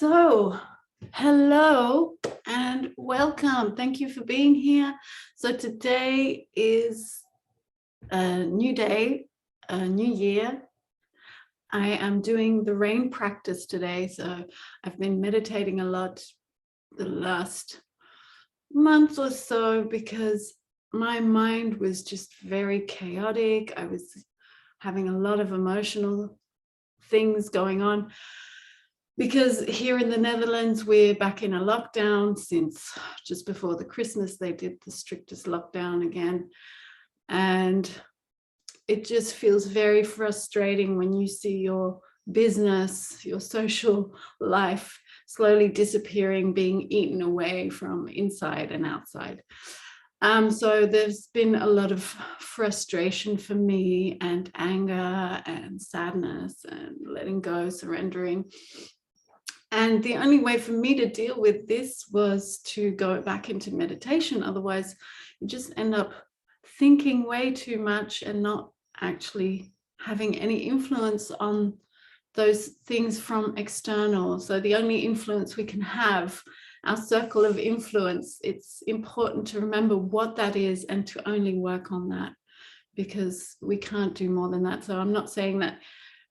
So, hello and welcome. Thank you for being here. So today is a new day, a new year. I am doing the rain practice today. So I've been meditating a lot the last month or so because my mind was just very chaotic. I was having a lot of emotional things going on. Because here in the Netherlands, we're back in a lockdown since just before the Christmas, they did the strictest lockdown again. And it just feels very frustrating when you see your business, your social life slowly disappearing, being eaten away from inside and outside. So there's been a lot of frustration for me and anger and sadness and letting go, surrendering. And the only way for me to deal with this was to go back into meditation. Otherwise, you just end up thinking way too much and not actually having any influence on those things from external. So the only influence we can have, our circle of influence, it's important to remember what that is and to only work on that, because we can't do more than that. So I'm not saying that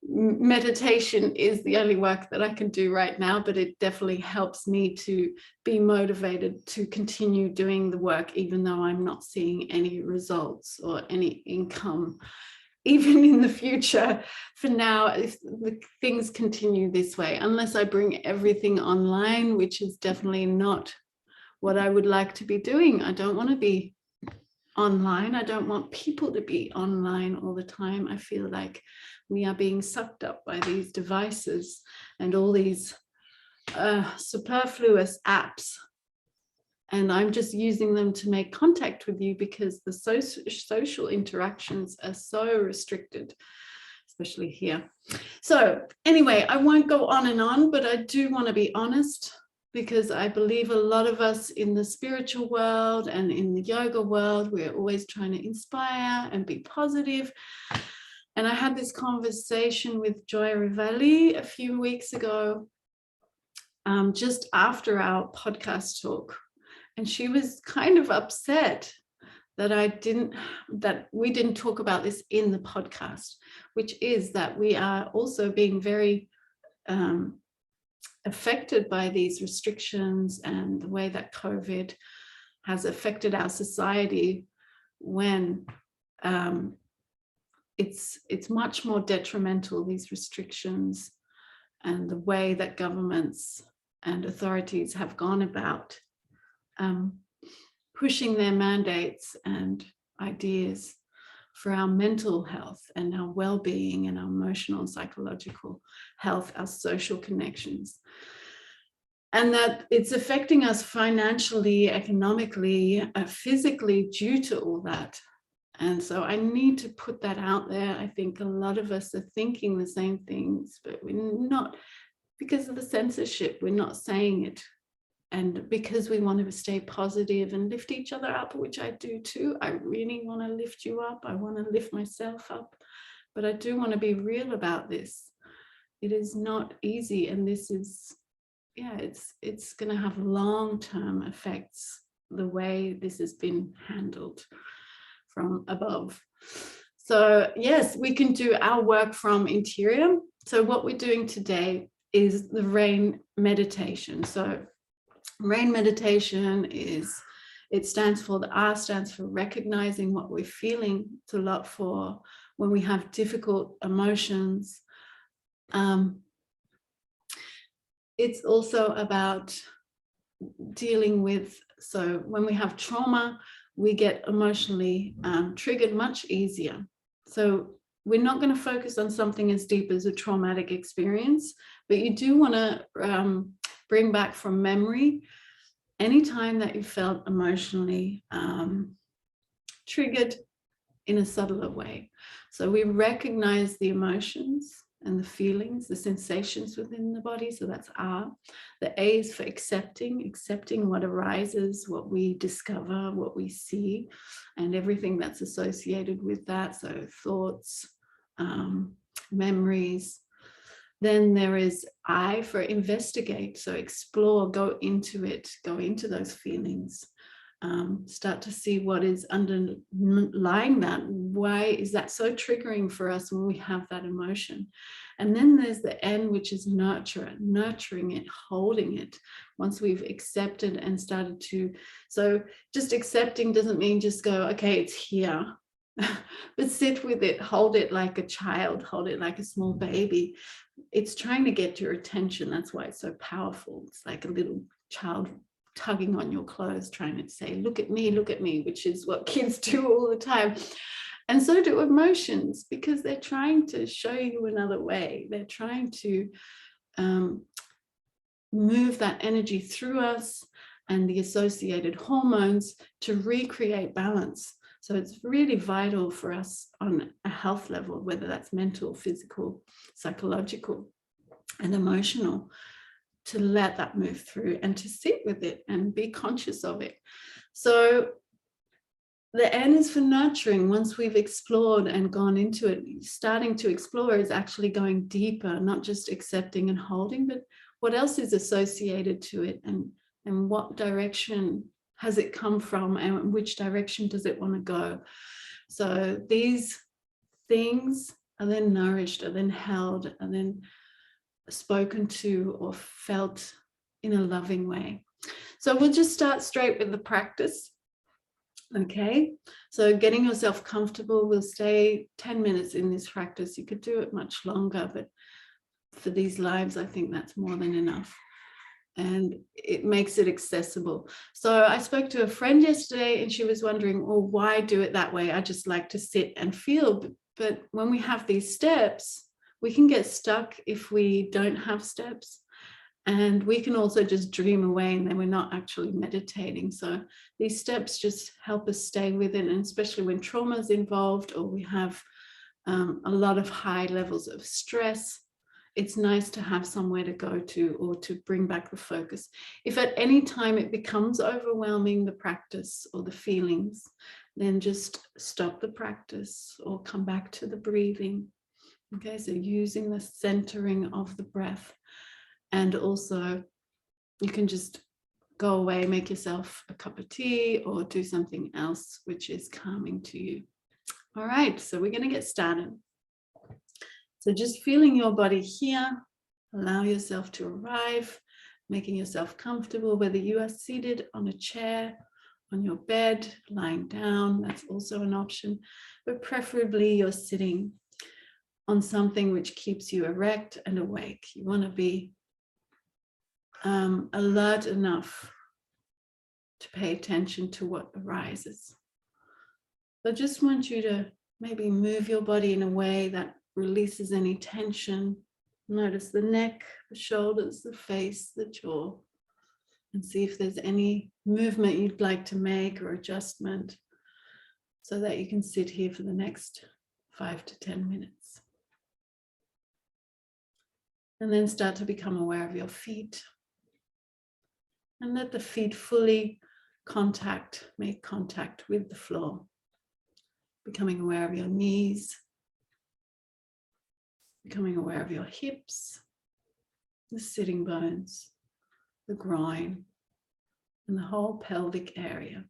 meditation is the only work that I can do right now, but it definitely helps me to be motivated to continue doing the work, even though I'm not seeing any results or any income, even in the future. For now, if the things continue this way, unless I bring everything online, which is definitely not what I would like to be doing. I don't want to be online. I don't want people to be online all the time. I feel like we are being sucked up by these devices and all these superfluous apps. And I'm just using them to make contact with you because the social interactions are so restricted, especially here. So anyway, I won't go on and on, but I do want to be honest, because I believe a lot of us in the spiritual world and in the yoga world, we're always trying to inspire and be positive. And I had this conversation with Joy Rivelli a few weeks ago, just after our podcast talk. And she was kind of upset that we didn't talk about this in the podcast, which is that we are also being very affected by these restrictions and the way that COVID has affected our society, when it's much more detrimental, these restrictions and the way that governments and authorities have gone about pushing their mandates and ideas for our mental health and our well-being and our emotional and psychological health, our social connections. And that it's affecting us financially, economically, physically due to all that. And so I need to put that out there. I think a lot of us are thinking the same things, but we're not, because of the censorship, we're not saying it. And because we want to stay positive and lift each other up, which I do too. I really want to lift you up. I want to lift myself up. But I do want to be real about this. It is not easy. And this is, it's going to have long-term effects, the way this has been handled from above. So yes, we can do our work from interior. So what we're doing today is the rain meditation. So rain meditation stands for, the R stands for recognizing what we're feeling. It's a lot for when we have difficult emotions. It's also about dealing with, so when we have trauma, we get emotionally triggered much easier. So we're not going to focus on something as deep as a traumatic experience, but you do want to bring back from memory any time that you felt emotionally triggered in a subtler way. So we recognize the emotions and the feelings, the sensations within the body. So that's R. The A is for accepting what arises, what we discover, what we see, and everything that's associated with that. So thoughts, memories, Then there is I for investigate. So explore, go into it, go into those feelings. Start to see what is underlying that. Why is that so triggering for us when we have that emotion? And then there's the N, which is nurturing it, holding it. Once we've accepted and started to, so just accepting doesn't mean just go, okay, it's here, but sit with it, hold it like a child, hold it like a small baby. It's trying to get your attention. That's why it's so powerful. It's like a little child tugging on your clothes, trying to say, look at me, which is what kids do all the time. And so do emotions, because they're trying to show you another way. They're trying to move that energy through us and the associated hormones to recreate balance. So it's really vital for us on a health level, whether that's mental, physical, psychological, and emotional, to let that move through and to sit with it and be conscious of it. So the N is for nurturing. Once we've explored and gone into it, starting to explore is actually going deeper, not just accepting and holding, but what else is associated to it, and what direction has it come from, and which direction does it want to go. So these things are then nourished, are then held, are then spoken to or felt in a loving way. So we'll just start straight with the practice. Okay, so getting yourself comfortable. We'll stay 10 minutes in this practice. You could do it much longer, but for these lives, I think that's more than enough. And it makes it accessible. So I spoke to a friend yesterday and she was wondering, well, why do it that way? I just like to sit and feel. But when we have these steps, we can get stuck if we don't have steps. And we can also just dream away and then we're not actually meditating. So these steps just help us stay with it. And especially when trauma is involved or we have a lot of high levels of stress, it's nice to have somewhere to go to or to bring back the focus. If at any time it becomes overwhelming, the practice or the feelings, then just stop the practice or come back to the breathing. Okay, so using the centering of the breath. And also you can just go away, make yourself a cup of tea or do something else which is calming to you. All right, so we're going to get started. So just feeling your body here, allow yourself to arrive, making yourself comfortable, whether you are seated on a chair, on your bed, lying down, that's also an option, but preferably you're sitting on something which keeps you erect and awake. You want to be alert enough to pay attention to what arises. So I just want you to maybe move your body in a way that releases any tension. Notice the neck, the shoulders, the face, the jaw, and see if there's any movement you'd like to make or adjustment so that you can sit here for the next 5 to 10 minutes. And then start to become aware of your feet. And let the feet fully make contact with the floor. Becoming aware of your knees, becoming aware of your hips, the sitting bones, the groin, and the whole pelvic area.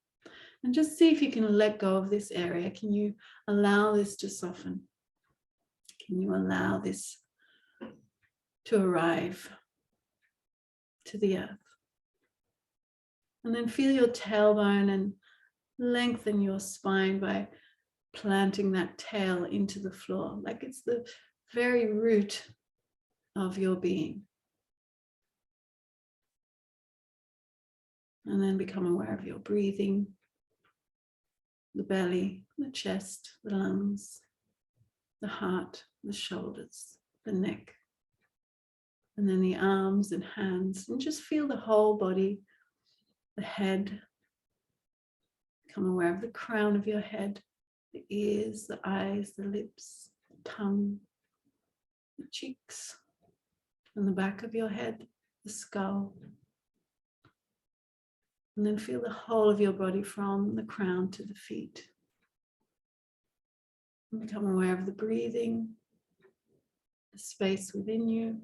And just see if you can let go of this area. Can you allow this to soften? Can you allow this to arrive to the earth? And then feel your tailbone and lengthen your spine by planting that tail into the floor, like it's the very root of your being. And then become aware of your breathing, the belly, the chest, the lungs, the heart, the shoulders, the neck, and then the arms and hands, and just feel the whole body, the head. Become aware of the crown of your head, the ears, the eyes, the lips, the tongue, the cheeks, and the back of your head, the skull. And then feel the whole of your body from the crown to the feet. And become aware of the breathing, the space within you,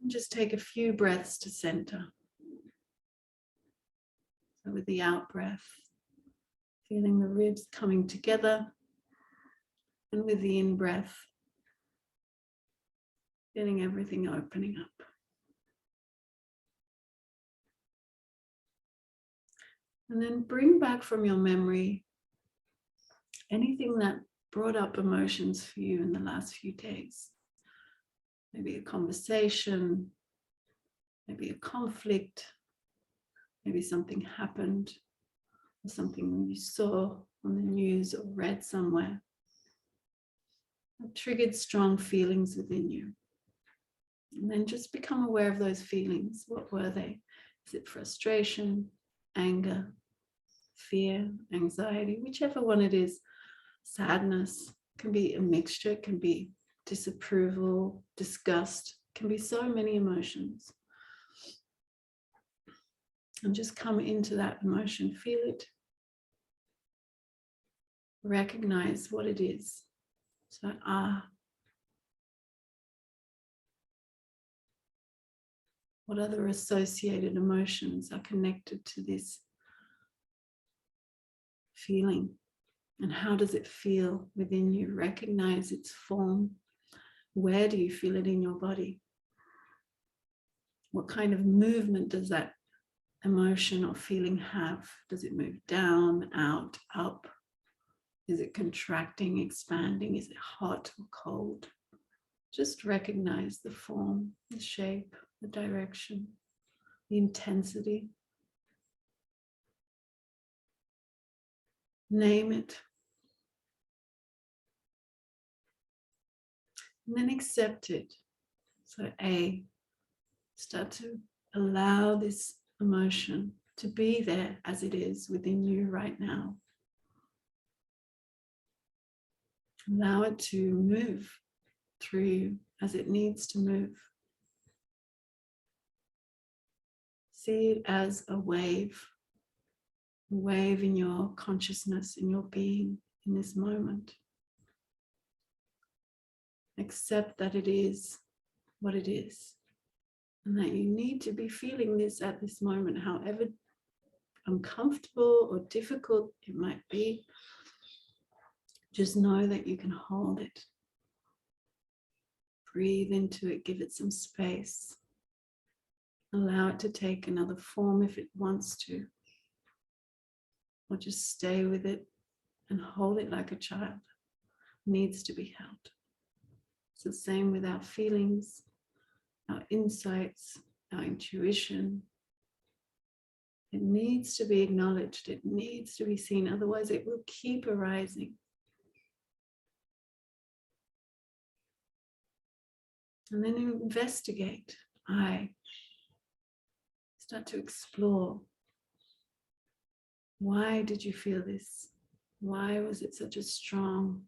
And just take a few breaths to center. So with the out breath, feeling the ribs coming together. And with the in breath, feeling everything opening up. And then bring back from your memory anything that brought up emotions for you in the last few days. Maybe a conversation, maybe a conflict, maybe something happened, or something you saw on the news or read somewhere that triggered strong feelings within you. And then just become aware of those feelings. What were they? Is it frustration, anger, fear, anxiety, whichever one it is? Sadness can be a mixture, it can be disapproval, disgust, it can be so many emotions. And just come into that emotion, feel it, recognize what it is. So, what other associated emotions are connected to this feeling? And how does it feel within you? Recognize its form. Where do you feel it in your body? What kind of movement does that emotion or feeling have? Does it move down, out, up? Is it contracting, expanding? Is it hot or cold? Just recognize the form, the shape, the direction, the intensity. Name it. And then accept it. So start to allow this emotion to be there as it is within you right now. Allow it to move through you as it needs to move. See it as a wave in your consciousness, in your being, in this moment. Accept that it is what it is, and that you need to be feeling this at this moment, however uncomfortable or difficult it might be. Just know that you can hold it. Breathe into it, give it some space. Allow it to take another form if it wants to. Or just stay with it and hold it like a child needs to be held. It's the same with our feelings, our insights, our intuition. It needs to be acknowledged. It needs to be seen. Otherwise, it will keep arising. And then investigate. Start to explore. Why did you feel this? Why was it such a strong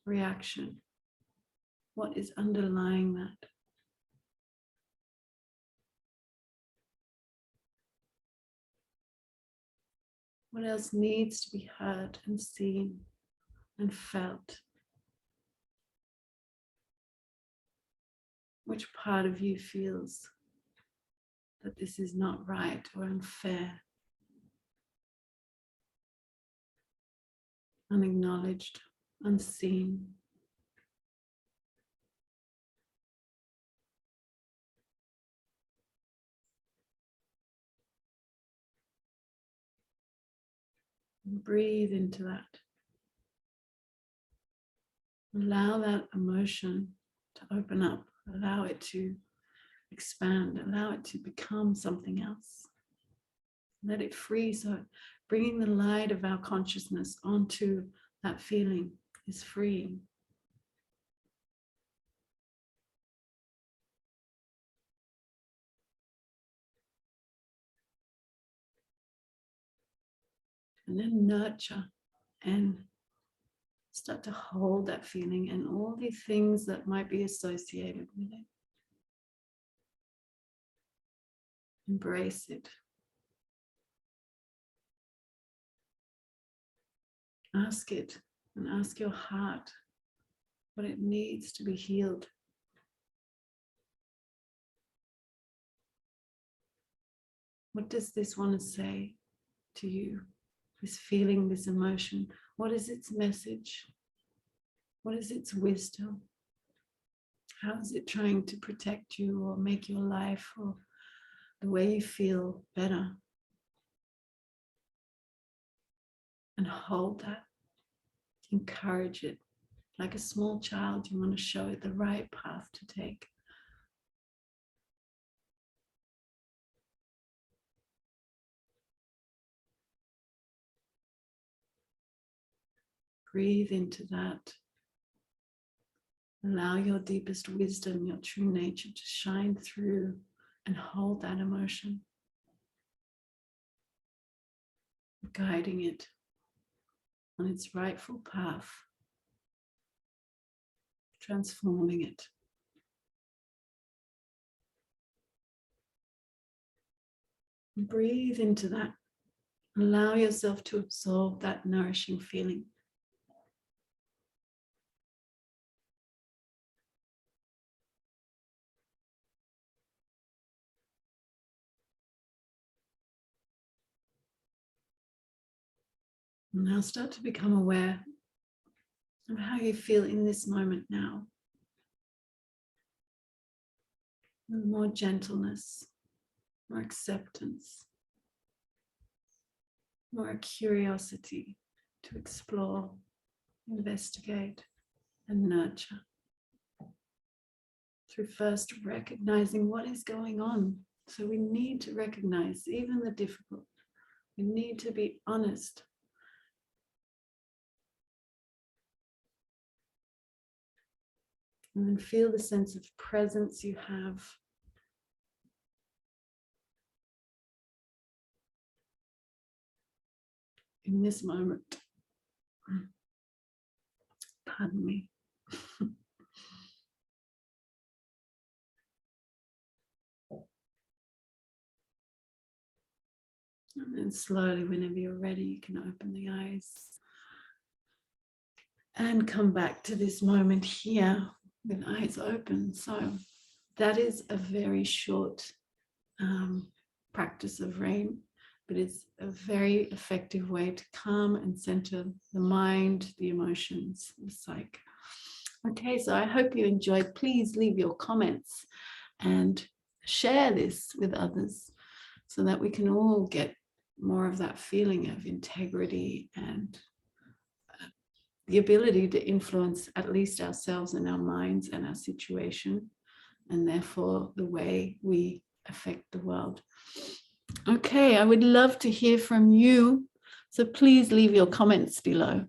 reaction? What is underlying that? What else needs to be heard and seen and felt? Which part of you feels that this is not right or unfair, unacknowledged, unseen? And breathe into that. Allow that emotion to open up. Allow it to expand. Allow it to become something else. Let it free. So bringing the light of our consciousness onto that feeling is freeing. And then nurture and start to hold that feeling and all the things that might be associated with it. Embrace it. Ask it and ask your heart what it needs to be healed. What does this want to say to you? This feeling, this emotion, what is its message? What is its wisdom? How is it trying to protect you or make your life or the way you feel better? And hold that. Encourage it. Like a small child, you want to show it the right path to take. Breathe into that. Allow your deepest wisdom, your true nature to shine through and hold that emotion, guiding it on its rightful path, transforming it. Breathe into that. Allow yourself to absorb that nourishing feeling. Now start to become aware of how you feel in this moment now. With more gentleness, more acceptance, more curiosity to explore, investigate, and nurture. Through first recognizing what is going on. So we need to recognize even the difficult. We need to be honest. And then feel the sense of presence you have. In this moment. Pardon me. And then slowly, whenever you're ready, you can open the eyes and come back to this moment here with eyes open. So that is a very short practice of rain, but it's a very effective way to calm and center the mind, the emotions, the psyche. Okay, so I hope you enjoyed. Please leave your comments and share this with others so that we can all get more of that feeling of integrity and the ability to influence at least ourselves and our minds and our situation, and therefore the way we affect the world. Okay, I would love to hear from you. So please leave your comments below.